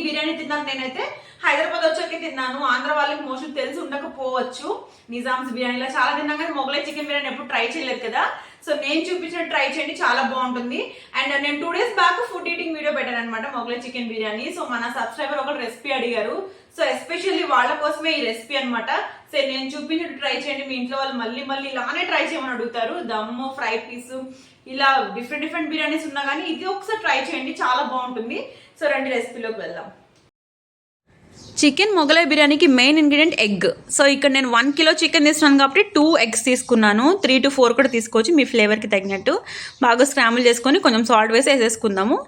బిర్యానీ తిన్నాను నేనైతే హైదరాబాద్ వచ్చాకే తిన్నాను. ఆంధ్ర వాళ్ళకి మోస్ట్లీ తెలిసి ఉండకపోవచ్చు. నిజామ్స్ బిర్యానీలో చాలా తిన్నాం కానీ మొగలై చికెన్ బిర్యానీ ఎప్పుడు ట్రై చేయలేదు కదా. సో నేను చూపించిన ట్రై చేయండి, చాలా బాగుంటుంది. అండ్ నేను 2 days back food eating video పెట్టాను అనమాట, మొగలై చికెన్ బిర్యానీ. సో మన సబ్స్క్రైబర్ ఒక రెసిపీ అడిగారు. సో ఎస్పెషల్లీ వాళ్ళ కోసమే ఈ రెసిపీ అనమాట. సో నేను చూపించినట్టు ట్రై చేయండి, మీ ఇంట్లో వాళ్ళు మళ్ళీ మళ్ళీ ఇలానే ట్రై చేయమని అడుగుతారు. దమ్ము, ఫ్రై పీసు, ఇలా డిఫరెంట్ బిర్యానీస్ ఉన్నా కానీ ఇది ఒకసారి ట్రై చేయండి, చాలా బాగుంటుంది. సో రండి రెసిపీలోకి వెళ్దాం. చికెన్ మొగలై బిర్యానీకి మెయిన్ ఇంగ్రీడియంట్ ఎగ్. సో ఇక్కడ నేను 1 kilo చికెన్ తీసుకున్నాను కాబట్టి 2 eggs తీసుకున్నాను. 3 to 4 కూడా తీసుకోవచ్చు మీ ఫ్లేవర్కి తగినట్టు. బాగా స్క్రాంబుల్ చేసుకొని కొంచెం సాల్ట్ వేసి వేసేసుకుందాము.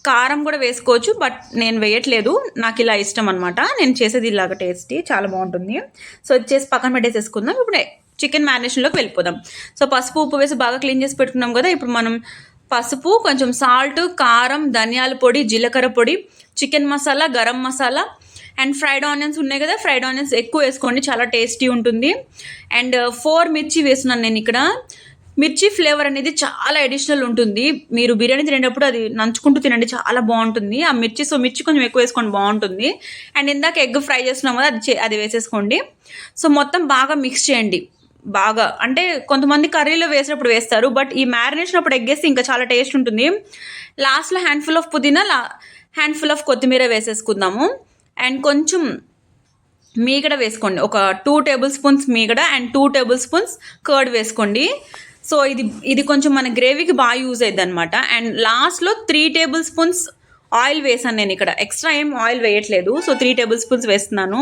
కారం కూడా వేసుకోవచ్చు, బట్ నేను వేయట్లేదు, నాకు ఇలా ఇష్టం అనమాట. నేను చేసేది ఇలాగ టేస్టీ, చాలా బాగుంటుంది. సో చేసి పక్కన పెట్టేసేసుకుందాం. ఇప్పుడు చికెన్ మ్యారినేషన్లోకి వెళ్ళిపోదాం. సో పసుపు ఉప్పు వేసి బాగా క్లీన్ చేసి పెట్టుకున్నాం కదా. ఇప్పుడు మనం పసుపు, కొంచెం సాల్ట్, కారం, ధనియాల పొడి, జీలకర్ర పొడి, chicken masala, garam masala and fried onions ఉన్నాయి కదా, ఫ్రైడ్ ఆనియన్స్ ఎక్కువ వేసుకోండి, చాలా టేస్టీ ఉంటుంది. అండ్ 4 మిర్చి వేస్తున్నాను నేను ఇక్కడ. మిర్చి ఫ్లేవర్ అనేది చాలా అడిషనల్ ఉంటుంది. మీరు బిర్యానీ తినేటప్పుడు అది నంచుకుంటూ తినండి, చాలా బాగుంటుంది ఆ మిర్చి. సో మిర్చి కొంచెం ఎక్కువ వేసుకోండి, బాగుంటుంది. అండ్ ఇందాక ఎగ్ ఫ్రై చేస్తున్నాం కదా, అది వేసేసుకోండి. సో మొత్తం బాగా మిక్స్ చేయండి. బాగా అంటే కొంతమంది కర్రీలో వేసినప్పుడు వేస్తారు, బట్ ఈ మ్యారినేషన్ అప్పుడు ఎగ్ వేస్తే ఇంకా చాలా టేస్ట్ ఉంటుంది. లాస్ట్లో హ్యాండ్ఫుల్ ఆఫ్ పుదీనా, హ్యాండ్ఫుల్ ఆఫ్ కొత్తిమీర వేసేసుకుందాము. అండ్ కొంచెం మీగడ వేసుకోండి, ఒక 2 tablespoons మీగడ అండ్ 2 tablespoons కర్డ్ వేసుకోండి. సో ఇది కొంచెం మన గ్రేవీకి బాగా యూజ్ అయ్యిద్ది అనమాట. అండ్ లాస్ట్లో 3 tablespoons ఆయిల్ వేసాను నేను ఇక్కడ, ఎక్స్ట్రా ఏం ఆయిల్ వేయట్లేదు. సో 3 tablespoons వేస్తున్నాను.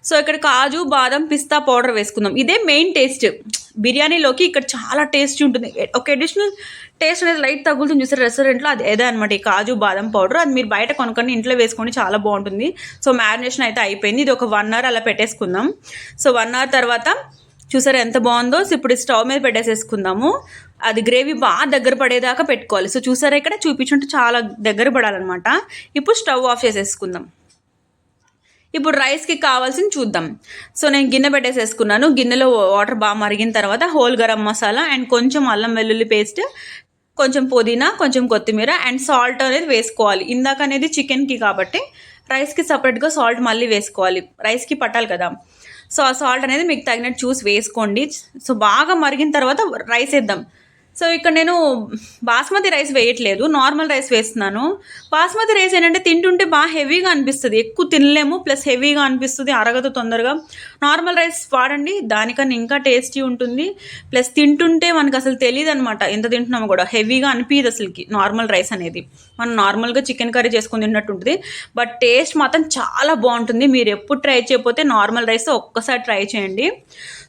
సో ఇక్కడ కాజు, బాదం, పిస్తా పౌడర్ వేసుకుందాం. ఇదే మెయిన్ టేస్ట్ బిర్యానీలోకి, ఇక్కడ చాలా టేస్టీ ఉంటుంది. ఒక అడిషనల్ టేస్ట్ అనేది లైట్ తగులుతుంది చూసారు రెస్టారెంట్లో, అది ఏదే అనమాట ఈ కాజు బాదం పౌడర్. అది మీరు బయట కొనుక్కొని ఇంట్లో వేసుకోండి, చాలా బాగుంటుంది. సో మ్యారినేషన్ అయితే అయిపోయింది. ఇది ఒక 1 hour అలా పెట్టేసుకుందాం. సో 1 hour తర్వాత చూసారా ఎంత బాగుందో. సో ఇప్పుడు స్టవ్ మీద పెట్టేసేసుకుందాము. అది గ్రేవీ బాగా దగ్గర పడేదాకా పెట్టుకోవాలి. సో చూసారా ఇక్కడ చూపించుంటే చాలా దగ్గర పడాలన్నమాట. ఇప్పుడు స్టవ్ ఆఫ్ చేసేసుకుందాం. ఇప్పుడు రైస్కి కావాల్సింది చూద్దాం. సో నేను గిన్నె పెట్టేసేసుకున్నాను. గిన్నెలో వాటర్ బాగా మరిగిన తర్వాత హోల్ గరం మసాలా అండ్ కొంచెం అల్లం వెల్లుల్లి పేస్ట్, కొంచెం పుదీనా, కొంచెం కొత్తిమీర అండ్ సాల్ట్ అనేది వేసుకోవాలి. ఇందాక అనేది చికెన్కి కాబట్టి రైస్కి సపరేట్గా సాల్ట్ మళ్ళీ వేసుకోవాలి, రైస్కి పట్టాలి కదా. సో ఆ సాల్ట్ అనేది మీకు తగినట్టు చూసి వేసుకోండి. సో బాగా మరిగిన తర్వాత రైస్ వేద్దాం. సో ఇక్కడ నేను బాస్మతి రైస్ వేయట్లేదు, నార్మల్ రైస్ వేస్తున్నాను. బాస్మతి రైస్ ఏంటంటే తింటుంటే బాగా హెవీగా అనిపిస్తుంది, ఎక్కువ తినలేము, ప్లస్ హెవీగా అనిపిస్తుంది, అరగదు తొందరగా. నార్మల్ రైస్ వాడండి, దానికన్నా ఇంకా టేస్టీ ఉంటుంది. ప్లస్ తింటుంటే మనకు అసలు తెలియదు అనమాట ఎంత తింటున్నామో కూడా, హెవీగా అనిపించదు అసలుకి నార్మల్ రైస్ అనేది. మనం నార్మల్గా చికెన్ కర్రీ చేసుకుని తిన్నట్టు ఉంటుంది, బట్ టేస్ట్ మాత్రం చాలా బాగుంటుంది. మీరు ఎప్పుడు ట్రై చేయకపోతే నార్మల్ రైస్ ఒక్కసారి ట్రై చేయండి.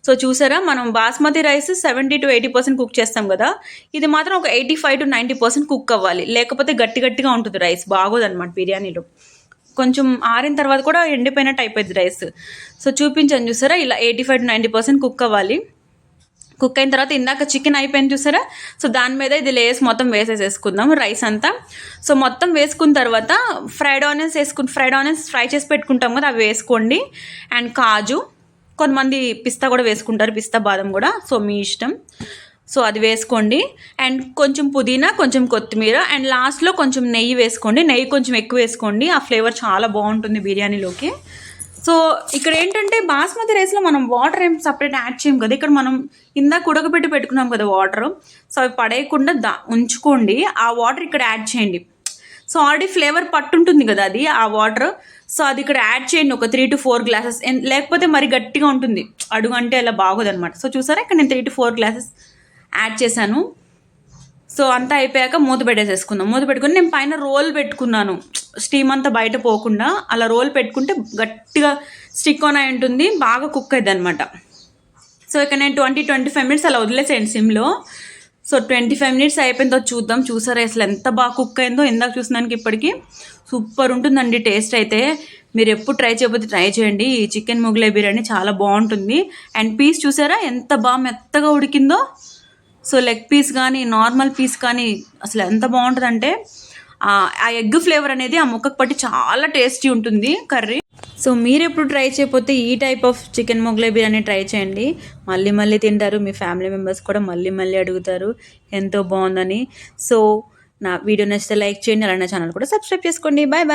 సో చూసారా, మనం బాస్మతి రైస్ 70 to 80% కుక్ చేస్తాం కదా, ఇది మాత్రం ఒక 85 to 90% కుక్ అవ్వాలి, లేకపోతే గట్టిగా ఉంటుంది రైస్, బాగోదన్నమాట బిర్యానీలో. కొంచెం ఆరిన తర్వాత కూడా ఎండిపోయినట్టు అయిపోయింది రైస్. సో చూపించాను చూసారా, ఇలా 85 to 90% కుక్ అవ్వాలి. కుక్ అయిన తర్వాత ఇందాక చికెన్ అయిపోయింది చూసారా, సో దాని మీద ఇది లేయర్స్ మొత్తం వేసేసేసుకుందాం రైస్ అంతా. సో మొత్తం వేసుకున్న తర్వాత ఫ్రైడ్ ఆనియన్స్ ఫ్రై చేసి పెట్టుకుంటాం కదా, అవి వేసుకోండి. అండ్ కాజు, కొంతమంది పిస్తా కూడా వేసుకుంటారు, పిస్తా బాదం కూడా, సో మీ ఇష్టం. సో అది వేసుకోండి. అండ్ కొంచెం పుదీనా, కొంచెం కొత్తిమీర అండ్ లాస్ట్లో కొంచెం నెయ్యి వేసుకోండి. నెయ్యి కొంచెం ఎక్కువ వేసుకోండి, ఆ ఫ్లేవర్ చాలా బాగుంటుంది బిర్యానీలోకి. సో ఇక్కడ ఏంటంటే బాస్మతి రైస్లో మనం వాటర్ ఏం సపరేట్ యాడ్ చేయం కదా, ఇక్కడ మనం ఇందాక ఉడకబెట్టి పెట్టుకున్నాం కదా వాటర్, సో అవి పడేయకుండా ఉంచుకోండి. ఆ వాటర్ ఇక్కడ యాడ్ చేయండి. సో ఆల్రెడీ ఫ్లేవర్ పట్టుంటుంది కదా అది, ఆ వాటర్. సో అది ఇక్కడ యాడ్ చేయండి, ఒక 3 to 4 glasses, లేకపోతే మరి గట్టిగా ఉంటుంది అడుగు, అంటే అలా బాగోదన్నమాట. సో చూసారా ఇక్కడ నేను 3 to 4 glasses యాడ్ చేశాను. సో అంతా అయిపోయాక మూత పెట్టేసేసుకుందాం. మూత పెట్టుకుని నేను పైన రోల్ పెట్టుకున్నాను, స్టీమ్ అంతా బయట పోకుండా. అలా రోల్ పెట్టుకుంటే గట్టిగా స్టిక్ ఆన్ అయి ఉంటుంది, బాగా కుక్ అయ్యిద్ది అనమాట. సో ఇక్కడ నేను 20-25 minutes అలా వదిలేసేయండి సిమ్లో. సో 25 minutes అయిపోయిందో చూద్దాం. చూసారా అసలు ఎంత బాగా కుక్ అయిందో, ఇందాక చూసినానికి ఇప్పటికీ సూపర్ ఉంటుందండి టేస్ట్ అయితే. మీరు ఎప్పుడు ట్రై చేయకపోతే ట్రై చేయండి, ఈ చికెన్ మొగలై బిర్యానీ చాలా బాగుంటుంది. అండ్ పీస్ చూసారా ఎంత బాగా మెత్తగా ఉడికిందో. సో లెగ్ పీస్ కానీ నార్మల్ పీస్ కానీ అసలు ఎంత బాగుంటుందంటే ఆ ఎగ్ ఫ్లేవర్ అనేది ఆ ముక్కకు పట్టి చాలా టేస్టీ ఉంటుంది కర్రీ. సో మీరు ఎప్పుడు ట్రై చేయకపోతే ఈ type of chicken Mughlai biryani try చేయండి, మళ్ళీ తింటారు. మీ ఫ్యామిలీ మెంబర్స్ కూడా మళ్ళీ అడుగుతారు ఎంతో బాగుందని. సో నా వీడియో నచ్చితే లైక్ చేయండి, అలానే ఛానల్ కూడా సబ్స్క్రైబ్ చేసుకోండి. బాయ్.